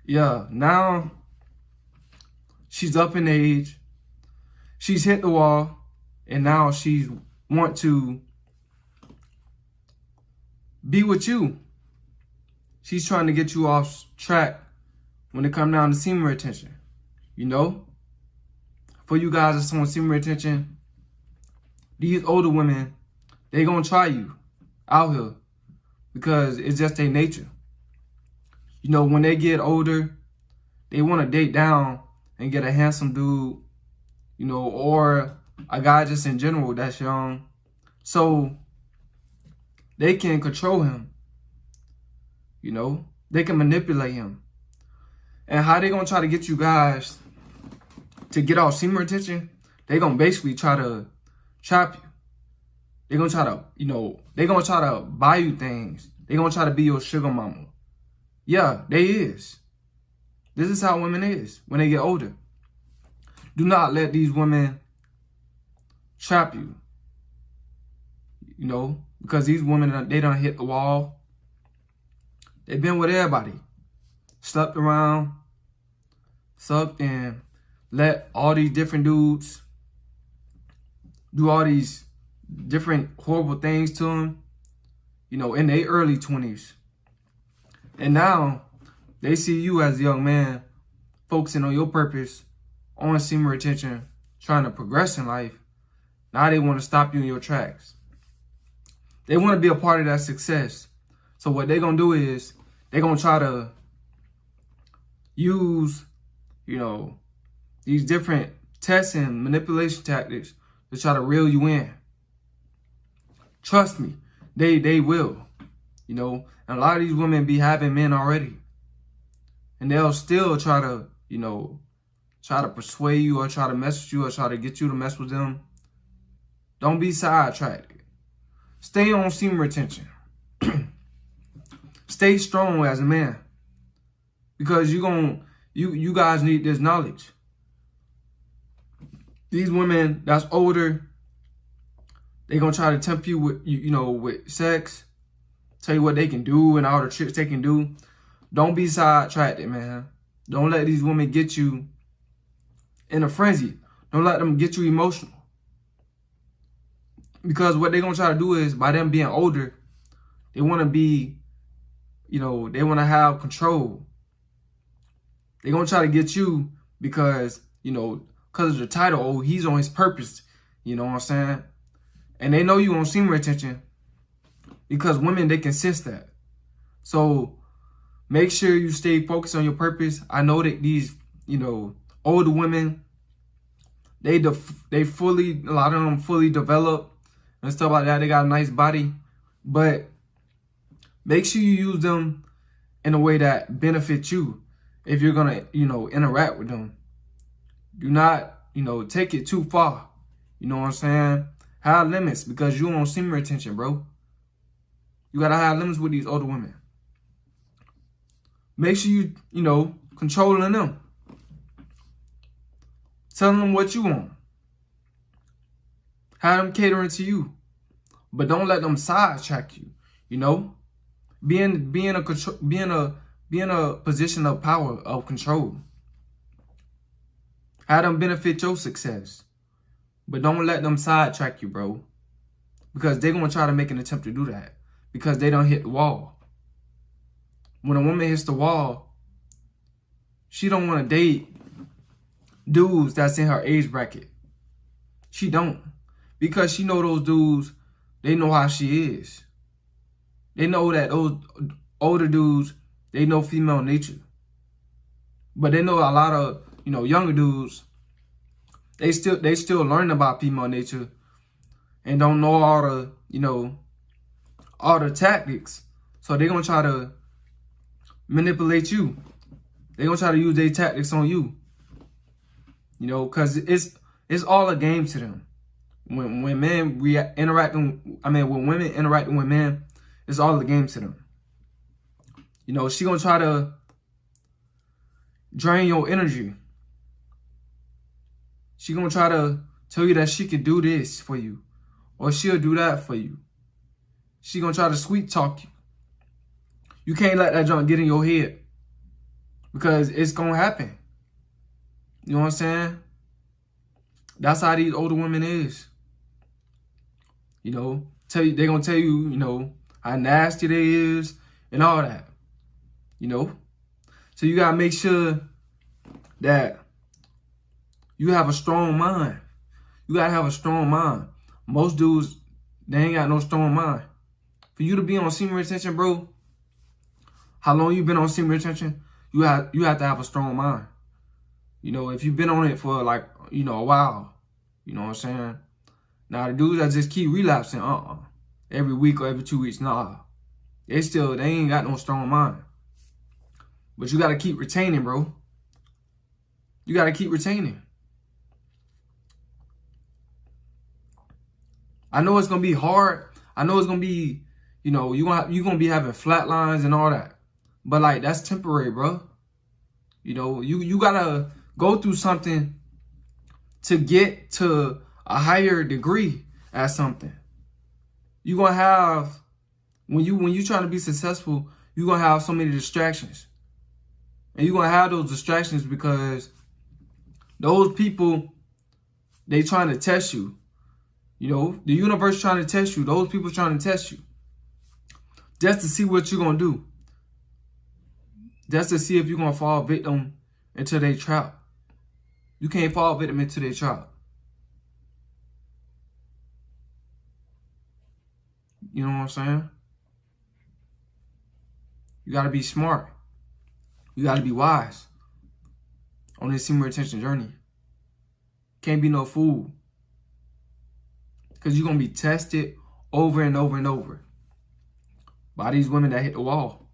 Yeah, now she's up in age. She's hit the wall, and now she's want to be with you. She's trying to get you off track when it comes down to semen retention. You know, for you guys that's on semen retention, these older women, they gonna try you out here because it's just their nature. You know, when they get older, they want to date down and get a handsome dude, you know, or a guy just in general that's young, so they can control him. You know, they can manipulate him. And how they gonna try to get you guys to get off semen retention? They gonna basically try to trap you. They gonna try to, you know, they gonna try to buy you things. They gonna try to be your sugar mama. Yeah, they is. This is how women is when they get older. Do not let these women trap you. You know, because these women, they done hit the wall. They've been with everybody. Slept around, sucked, and let all these different dudes do all these different horrible things to them, you know, in their early 20s. And now they see you as a young man focusing on your purpose, on semen retention, trying to progress in life. Now they want to stop you in your tracks. They want to be a part of that success. So what they're going to do is they're going to try to use, you know, these different tests and manipulation tactics to try to reel you in. Trust me, they will, you know. And a lot of these women be having men already. And they'll still try to, you know, try to persuade you or try to mess with you or try to get you to mess with them. Don't be sidetracked. Stay on semen retention. Stay strong as a man. Because you guys need this knowledge. These women that's older, they gonna try to tempt you with, you know, with sex, tell you what they can do and all the tricks they can do. Don't be sidetracked, man. Don't let these women get you in a frenzy. Don't let them get you emotional. Because what they're gonna try to do is, by them being older, they wanna be, you know, they wanna have control. They're gonna try to get you because, you know, because of the title, oh, he's on his purpose. You know what I'm saying? And they know you on semen retention because women, they can sense that. So make sure you stay focused on your purpose. I know that these, you know, older women, they fully, a lot of them fully developed and stuff like that. They got a nice body, but make sure you use them in a way that benefits you. If you're gonna, you know, interact with them, do not, you know, take it too far. You know what I'm saying? Have limits, because you on semen retention, bro. You gotta have limits with these older women. Make sure you know, controlling them. Telling them what you want. Have them catering to you. But don't let them sidetrack you. You know? Be in a position of power, of control. Have them benefit your success. But don't let them sidetrack you, bro. Because they're going to try to make an attempt to do that. Because they don't hit the wall. When a woman hits the wall, she don't want to date dudes that's in her age bracket. She don't. Because she know those dudes, they know how she is. They know that those older dudes, they know female nature. But they know a lot of, you know, younger dudes, they still learn about female nature and don't know all the, you know, all the tactics. So they're going to try to manipulate you. They're going to try to use their tactics on you. You know, because it's all a game to them. When men when women interacting with men, it's all a game to them. You know, she going to try to drain your energy. She going to try to tell you that she can do this for you. Or she'll do that for you. She going to try to sweet talk you. You can't let that junk get in your head. because it's gonna happen. You know what I'm saying? That's how these older women is. You know, they're gonna tell you, you know, how nasty they is and all that. You know? So you gotta make sure that you have a strong mind. You gotta have a strong mind. Most dudes, they ain't got no strong mind. For you to be on semen retention, bro, how long you been on semen retention, you have to have a strong mind. You know, if you've been on it for like, you know, a while, you know what I'm saying? Now the dudes that just keep relapsing, every week or every 2 weeks, nah. They ain't got no strong mind. But you gotta keep retaining, bro. You gotta keep retaining. I know it's gonna be hard. I know it's gonna be, you know, you're gonna be having flat lines and all that. But like, that's temporary, bro. You know, you gotta go through something to get to a higher degree at something. You're gonna have, when you trying to be successful, you're gonna have so many distractions. And you're gonna have those distractions because those people, they trying to test you. You know, the universe trying to test you. Those people trying to test you. Just to see what you're going to do. Just to see if you're going to fall victim into their trap. You can't fall victim into their trap. You know what I'm saying? You got to be smart. You got to be wise on this semen retention journey. Can't be no fool. Because you're going to be tested over and over and over by these women that hit the wall.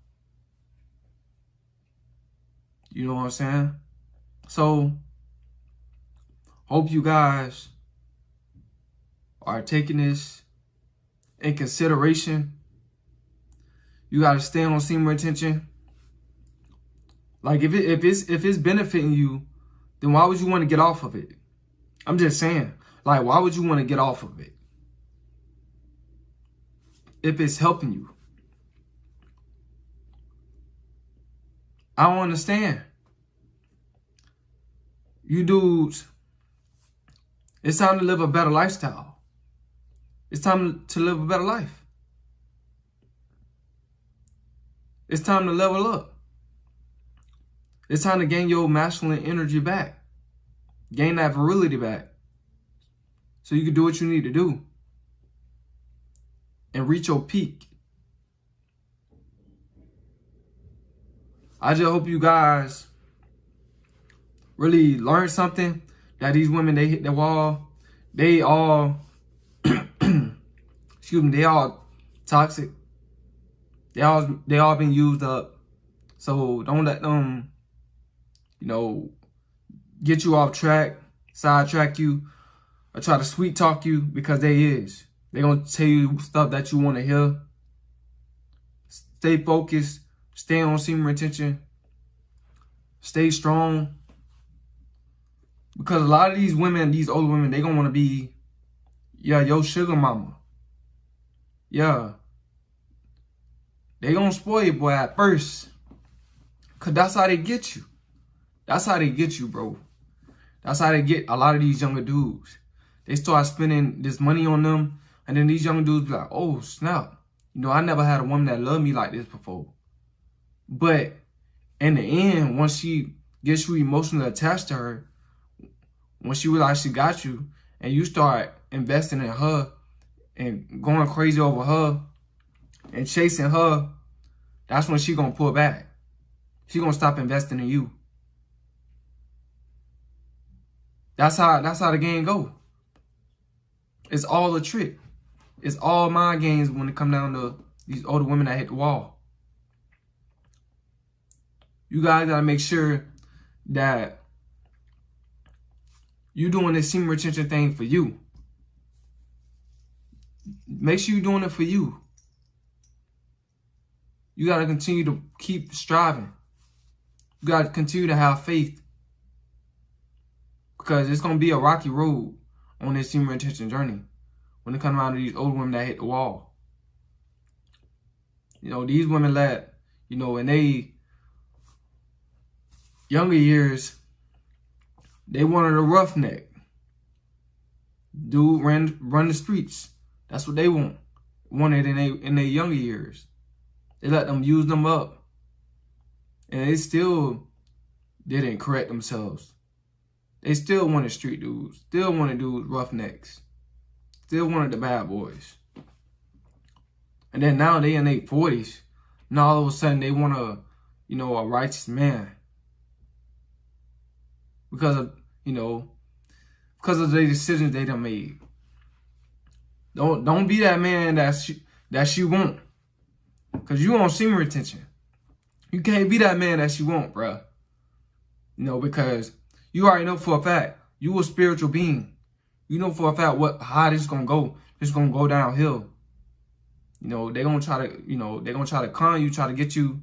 You know what I'm saying? So, hope you guys are taking this in consideration. You got to stay on semen retention. Like, if it's benefiting you, then why would you want to get off of it? I'm just saying. Like, why would you want to get off of it? If it's helping you. I don't understand. You dudes, it's time to live a better lifestyle. It's time to live a better life. It's time to level up. It's time to gain your masculine energy back. Gain that virility back. So you can do what you need to do. And reach your peak. I just hope you guys really learn something. That these women, they hit the wall. They all, excuse me, they all toxic. They all been used up. So don't let them, you know, get you off track, sidetrack you, or try to sweet talk you, because they is. They're going to tell you stuff that you want to hear. Stay focused. Stay on semen retention. Stay strong. Because a lot of these women, these older women, they going to want to be, yeah, your sugar mama. Yeah. They going to spoil you, boy, at first. Because that's how they get you. That's how they get you, bro. That's how they get a lot of these younger dudes. They start spending this money on them. And then these young dudes be like, oh, snap. You know, I never had a woman that loved me like this before. But in the end, once she gets you emotionally attached to her, once she realizes she got you, and you start investing in her and going crazy over her and chasing her, that's when she gonna pull back. She gonna stop investing in you. That's how the game go. It's all a trick. It's all mind games when it come down to these older women that hit the wall. You guys gotta make sure that you doing this semen retention thing for you. Make sure you're doing it for you. You gotta continue to keep striving. You gotta continue to have faith. Because it's gonna be a rocky road on this semen retention journey when it comes down to these old women that hit the wall. You know, these women let, you know, and they younger years, they wanted a roughneck. Dude run the streets. That's what they wanted in their younger years. They let them use them up. And they still didn't correct themselves. They still wanted street dudes. Still wanted dudes roughnecks. Still wanted the bad boys. And then now they in their 40s. Now all of a sudden they want a righteous man. Because of the decisions they done made. Don't be that man that she want. Cause you on semen retention. You can't be that man that she want, bruh. Because you already know for a fact you a spiritual being. You know for a fact how this is gonna go. It's gonna go downhill. They gonna try to con you, try to get you